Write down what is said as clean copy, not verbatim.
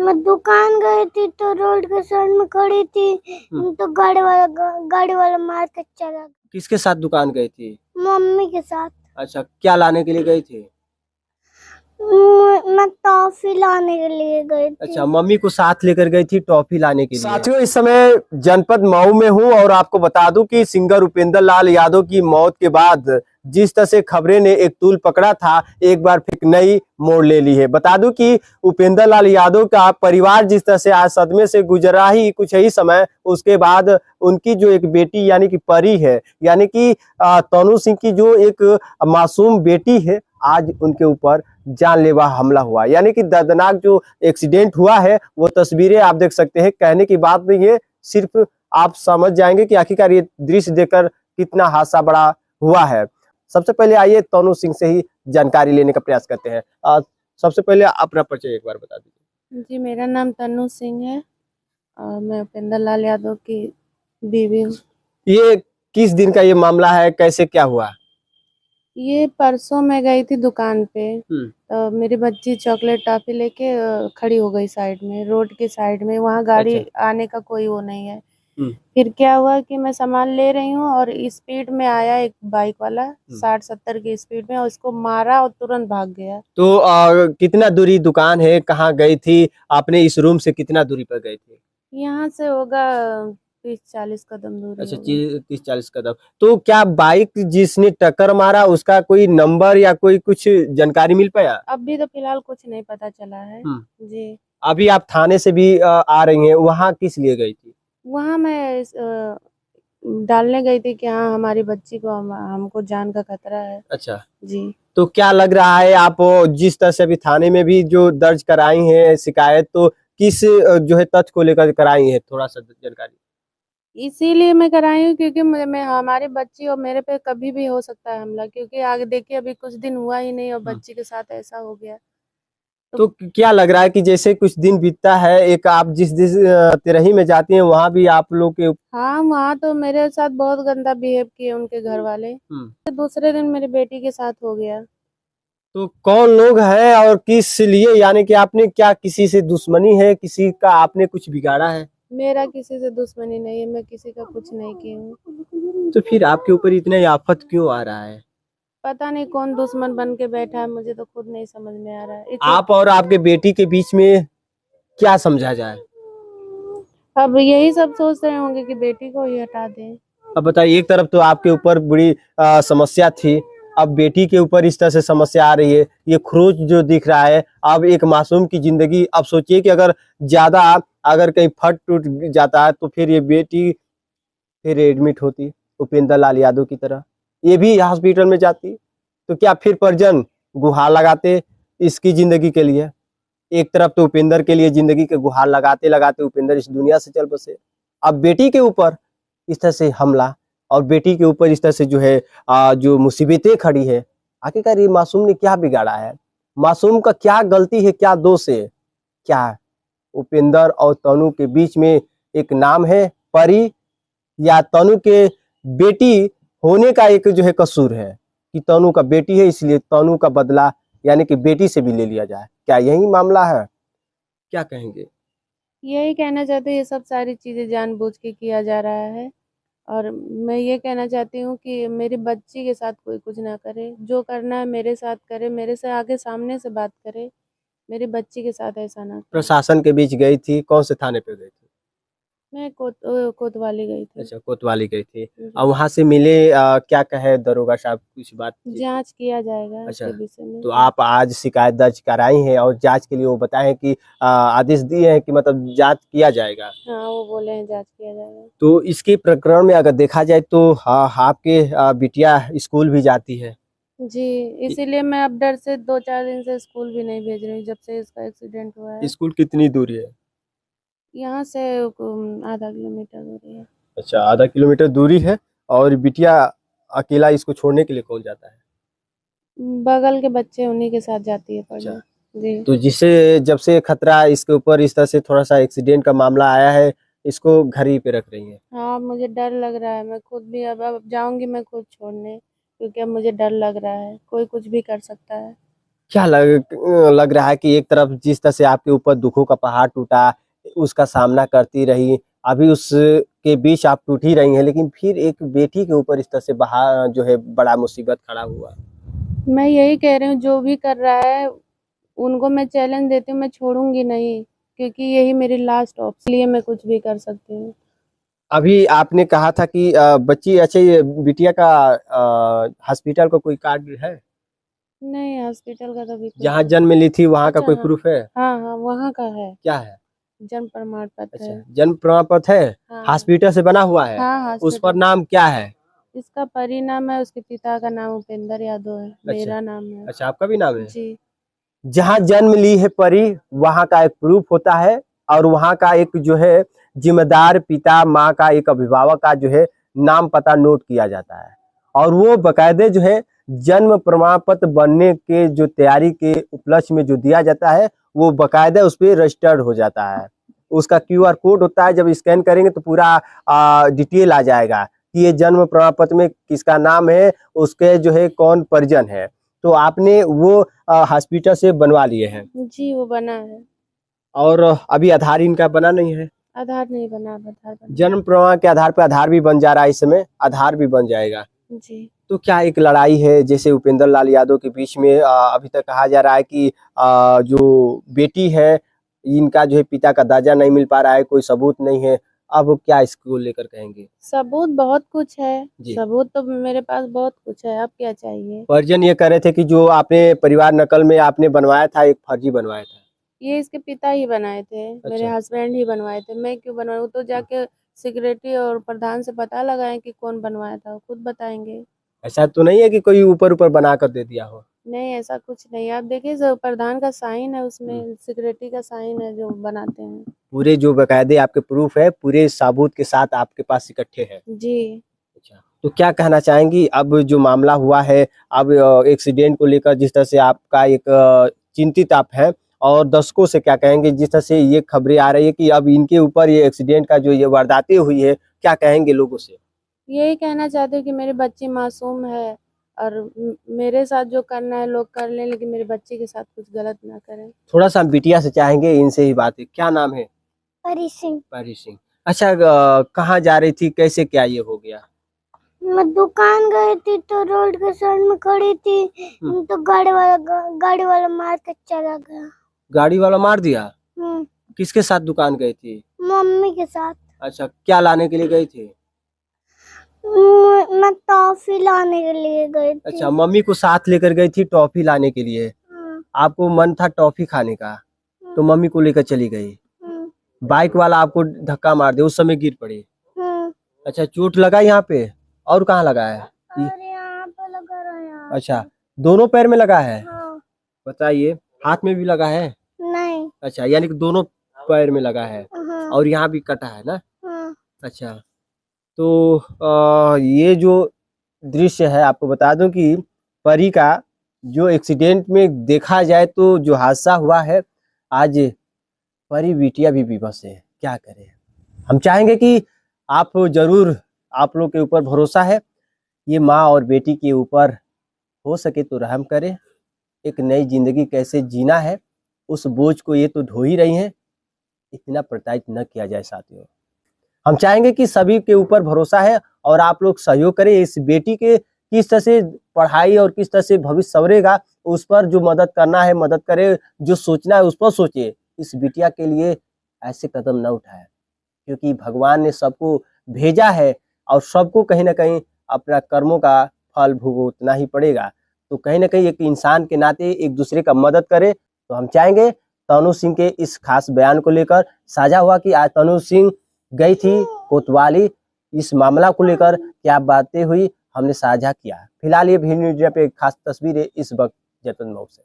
मैं दुकान गई थी तो रोड के साइड में खड़ी थी तो गाड़ी वाला मार के चला गया। किसके साथ दुकान गई थी? मम्मी के साथ। अच्छा, क्या लाने के लिए गई थी? मैं टॉफी लाने के लिए गई थी। अच्छा, मम्मी को साथ लेकर गई थी टॉफी लाने के लिए। साथियों, इस समय जनपद मऊ में हूं और आपको बता दूं कि सिंगर उपेंद्र लाल यादव की मौत के बाद जिस तरह से खबरें ने एक तूल पकड़ा था, एक बार फिर नई मोड़ ले ली है। बता दूं कि उपेंद्र लाल यादव का परिवार जिस तरह से आज सदमे से गुजरा ही कुछ ही समय उसके बाद उनकी जो एक बेटी यानी कि परी है, यानी कि तनु सिंह की जो एक मासूम बेटी है, आज उनके ऊपर जानलेवा हमला हुआ। यानी कि दर्दनाक जो एक्सीडेंट हुआ है वो तस्वीरें आप देख सकते हैं, कहने की बात नहीं है, सिर्फ आप समझ जाएंगे कि आखिरकार ये दृश्य देखकर कितना हादसा बड़ा हुआ है। सबसे पहले आइए तनु सिंह से ही जानकारी लेने का प्रयास करते हैं। सबसे पहले अपना परिचय एक बार बता दीजिए। जी, मेरा नाम तनु सिंह है और मैं उपेंद्र लाल यादव की बीवी हूँ। ये किस दिन का ये मामला है, कैसे क्या हुआ? ये परसों मैं गई थी दुकान पे तो मेरी बच्ची चॉकलेट टॉफी लेके खड़ी हो गई साइड में, रोड के साइड में। वहाँ गाड़ी अच्छा। आने का कोई वो नहीं है। फिर क्या हुआ कि मैं सामान ले रही हूँ और स्पीड में आया एक बाइक वाला 60-70 की स्पीड में और उसको मारा और तुरंत भाग गया। तो कितना दूरी दुकान है, कहाँ गई थी आपने, इस रूम से कितना दूरी पर गई थी? यहाँ से होगा 30-40 कदम दूरी। अच्छा, 30-40 कदम। तो क्या बाइक जिसने टक्कर मारा उसका कोई नंबर या कोई कुछ जानकारी मिल पाया? अभी तो फिलहाल कुछ नहीं पता चला है जी। अभी आप थाने से भी आ रही हैं, वहाँ किस लिए गई थी? वहाँ मैं डालने गई थी कि हाँ हमारी बच्ची को हमको जान का खतरा है। अच्छा जी। तो क्या लग रहा है, आप जिस तरह से अभी थाने में भी जो दर्ज कराई हैं शिकायत, तो किस जो है तथ्य को लेकर कराई है, थोड़ा सा जानकारी? इसीलिए मैं कराई हूँ क्योंकि मैं हमारी बच्ची और मेरे पे कभी भी हो सकता है हमला, क्योंकि आगे देखिए अभी कुछ दिन हुआ ही नहीं और बच्ची के साथ ऐसा हो गया। तो क्या लग रहा है कि जैसे कुछ दिन बीतता है, एक आप जिस तिरही में जाती हैं वहाँ भी आप लोग के? हाँ, वहाँ तो मेरे साथ बहुत गंदा बिहेव किए उनके घर वाले। दूसरे दिन मेरी बेटी के साथ हो गया। तो कौन लोग हैं और किस लिए, यानी कि आपने क्या किसी से दुश्मनी है, किसी का आपने कुछ बिगाड़ा है? मेरा किसी से दुश्मनी नहीं है, मैं किसी का कुछ नहीं की हूँ। तो फिर आपके ऊपर इतना आफत क्यों आ रहा है? पता नहीं कौन दुश्मन बन के बैठा है, मुझे तो खुद नहीं समझ में आ रहा है। आप और आपके बेटी के बीच में क्या समझा जाए? अब यही सब सोच रहे होंगे कि बेटी को ही हटा दें। अब बताइए, एक तरफ तो आपके ऊपर बड़ी समस्या थी, अब बेटी के ऊपर इस तरह से समस्या आ रही है, ये खरोच जो दिख रहा है, अब एक मासूम की जिंदगी। अब सोचिए कि अगर ज्यादा अगर कहीं फट टूट जाता है तो फिर ये बेटी फिर एडमिट होती उपेंद्र लाल यादव की तरह, ये भी हॉस्पिटल में जाती, तो क्या फिर परिजन गुहार लगाते इसकी जिंदगी के लिए? एक तरफ तो उपेंद्र के लिए जिंदगी के गुहार लगाते लगाते उपेंद्र इस दुनिया से चल बसे, अब बेटी के ऊपर इस तरह से हमला और बेटी के ऊपर इस तरह से जो है जो मुसीबतें खड़ी है। आखिरकार ये मासूम ने क्या बिगाड़ा है, मासूम का क्या गलती है, क्या दोष है? क्या उपेंद्र और तनु के बीच में एक नाम है परी, या तनु के बेटी होने का एक जो है कसूर है कि तनु का बेटी है इसलिए तनु का बदला यानी कि बेटी से भी ले लिया जाए? क्या यही मामला है? क्या कहेंगे? यही कहना चाहते हैं, ये सब सारी चीजें जानबूझ के किया जा रहा है और मैं ये कहना चाहती हूँ कि मेरी बच्ची के साथ कोई कुछ ना करे, जो करना है मेरे साथ करे, मेरे से आगे सामने से बात करे, मेरी बच्ची के साथ ऐसा ना करे। प्रशासन के बीच गई थी, कौन से थाने पे गई थी? मैं कोतवाली गई थी। अच्छा, कोतवाली गई थी। और वहां से मिले, क्या कहे दरोगा साहब, कुछ बात? जांच किया जाएगा अच्छा, इसके विषय में। तो आप आज शिकायत दर्ज कराई हैं और जांच के लिए वो बताए कि आदेश दिए हैं कि मतलब जांच किया जाएगा? हाँ, वो बोले हैं जांच किया जाएगा। तो इसके प्रकरण में अगर देखा जाए तो आपके बिटिया स्कूल भी जाती है? जी, इसीलिए मैं अब डर से 2-4 दिन से स्कूल भी नहीं भेज रही हूँ जब से इसका एक्सीडेंट हुआ है। स्कूल कितनी दूरी है? यहाँ से आधा किलोमीटर दूरी है। अच्छा, आधा किलोमीटर दूरी है। और बिटिया अकेला इसको छोड़ने के लिए कौन जाता है? बगल के बच्चे उन्हीं के साथ जाती है पढ़ने। अच्छा, जी। तो जिससे जब से खतरा इसके ऊपर इस तरह से थोड़ा सा एक्सीडेंट का मामला आया है, इसको घर ही पे रख रही है? हाँ, मुझे डर लग रहा है, मैं खुद भी अब जाऊंगी मैं खुद छोड़ने, क्योंकि अब मुझे डर लग रहा है, कोई कुछ भी कर सकता है। क्या लग रहा है कि एक तरफ जिस तरह से आपके ऊपर दुखों का पहाड़ टूटा, उसका सामना करती रही, अभी उसके बीच आप टूट ही रही हैं, लेकिन फिर एक बेटी के ऊपर इस तरह से जो है बड़ा मुसीबत खड़ा हुआ। मैं यही कह रही हूँ, जो भी कर रहा है उनको मैं चैलेंज देती हूँ, मैं छोड़ूंगी नहीं, क्योंकि यही मेरी लास्ट ऑप्शन, लिए मैं कुछ भी कर सकती हूँ। अभी आपने कहा था कि बच्ची, अच्छा ये बिटिया का हॉस्पिटल का कोई कार्ड है? नहीं, हॉस्पिटल का तो भी जहाँ जन्म ली थी वहाँ का अच्छा, कोई हाँ प्रूफ है? हाँ हाँ, वहाँ का है, क्या है? जन्म प्रमाण पत्र अच्छा, है। जन्म प्रमाण पत्र है, हाँ हॉस्पिटल से बना हुआ है। हाँ, उस पर हॉस्पिटल। नाम क्या है? इसका परिणाम है, उसके पिता का नाम उपेंद्र यादव है, अच्छा मेरा नाम है। अच्छा, आपका भी नाम है? जी जहाँ जन्म ली है परी, वहाँ का एक प्रूफ होता है, और वहाँ का एक जो है जिम्मेदार पिता माँ का, एक अभिभावक का जो है नाम पता नोट किया जाता है, और वो बकायदे जो है जन्म प्रमाण पत्र बनने के जो तैयारी के उपलक्ष्य में जो दिया जाता है, वो बकायदा उस पर रजिस्टर्ड हो जाता है। उसका QR कोड होता है, जब स्कैन करेंगे तो पूरा डिटेल आ जाएगा कि ये जन्म प्रमाण पत्र में किसका नाम है, उसके जो है कौन परिजन है। तो आपने वो हॉस्पिटल से बनवा लिए हैं, जी, वो बना है। और अभी आधार इनका बना नहीं है? आधार नहीं बना, आधार बना। जन्म प्रमाण के आधार पे आधार भी बन जा रहा है, इस समय आधार भी बन जाएगा। जी तो क्या एक लड़ाई है जैसे उपेंद्र लाल यादव के बीच में? अभी तक कहा जा रहा है कि जो बेटी है इनका जो है पिता का दर्जा नहीं मिल पा रहा है, कोई सबूत नहीं है। अब क्या इसको लेकर कहेंगे? सबूत बहुत कुछ है, जी। सबूत तो मेरे पास बहुत कुछ है, अब क्या चाहिए। परिजन ये कह रहे थे कि जो आपने परिवार नकल में आपने बनवाया था, एक फर्जी बनवाया था। ये इसके पिता ही बनाए थे, मेरे अच्छा। हस्बैंड ही बनवाए थे, मैं क्यों बनवाऊँ? वो तो जाके सेक्रेटरी और प्रधान से पता लगाएं कि कौन बनवाया था, वो खुद बताएंगे। ऐसा तो नहीं है कि कोई ऊपर ऊपर बना कर दे दिया हो? नहीं, ऐसा कुछ नहीं, आप देखिए जो प्रधान का साइन है उसमें, सेक्रेटरी का साइन है जो बनाते हैं। पूरे जो बकायदे आपके प्रूफ है, पूरे सबूत के साथ आपके पास इकट्ठे हैं? जी अच्छा, तो क्या कहना चाहेंगी अब जो मामला हुआ है, अब एक्सीडेंट को लेकर जिस तरह से आपका एक चिंतित आप हैं, और दर्शकों से क्या कहेंगे जिस तरह से ये खबरें आ रही है कि अब इनके ऊपर ये एक्सीडेंट का जो ये वारदातें हुई है, क्या कहेंगे लोगों से? यही कहना चाहती हूँ कि मेरी बच्ची मासूम है, और मेरे साथ जो करना है लोग कर लें, लेकिन मेरे बच्चे के साथ कुछ गलत ना करें। थोड़ा सा बिटिया से चाहेंगे, इनसे ही बात है। क्या नाम है? परी सिंह। परी सिंह। अच्छा, कहाँ जा रही थी, कैसे क्या ये हो गया? मैं दुकान गई थी तो रोड के साइड में खड़ी थी, तो गाड़ी वाला मार के चला गया। गाड़ी वाला मार दिया? हम्म, किसके साथ दुकान गई थी? मम्मी के साथ। अच्छा, क्या लाने के लिए गई थी? मैं टॉफी लाने के लिए गई थी। अच्छा, मम्मी को साथ लेकर गई थी टॉफी लाने के लिए। आपको मन था टॉफी खाने का, तो मम्मी को लेकर चली गई। बाइक वाला आपको धक्का मार दिया, उस समय गिर पड़ी। अच्छा, चोट लगा यहाँ पे? और कहाँ लगा है? और यहाँ पे लगा रहा है यहाँ। अच्छा, दोनों पैर में लगा है? हाँ। बताइए, हाथ में भी लगा है? नहीं। अच्छा, यानी कि दोनों पैर में लगा है, हाँ। और यहाँ भी कटा है ना? हाँ। अच्छा, तो ये जो दृश्य है, आपको बता दूं कि परी का जो एक्सीडेंट में देखा जाए तो जो हादसा हुआ है, आज परी बिटिया भी विवश है। क्या करें? हम चाहेंगे कि आप जरूर, आप लोग के ऊपर भरोसा है, ये माँ और बेटी के ऊपर हो सके तो रहम करें। एक नई जिंदगी कैसे जीना है, उस बोझ को ये तो ढो ही रही हैं, इतना प्रताड़ित न किया जाए साथियों। हम चाहेंगे कि सभी के ऊपर भरोसा है, और आप लोग सहयोग करें। इस बेटी के किस तरह से पढ़ाई और किस तरह से भविष्य संवरेगा, उस पर जो मदद करना है मदद करे, जो सोचना है उस पर सोचिए। इस बिटिया के लिए ऐसे कदम न उठाए, क्योंकि भगवान ने सबको भेजा है, और सबको कहीं ना कहीं अपना कर्मों का फल भुगतना ही पड़ेगा। तो कहीं ना कहीं एक इंसान के नाते एक दूसरे का मदद करे। तो हम चाहेंगे तनु सिंह के इस खास बयान को लेकर साझा हुआ कि आज तनु सिंह गई थी कोतवाली, इस मामला को लेकर क्या बातें हुई हमने साझा किया। फिलहाल ये भी न्यूज़ पे खास तस्वीर है इस वक्त जतन मऊ से।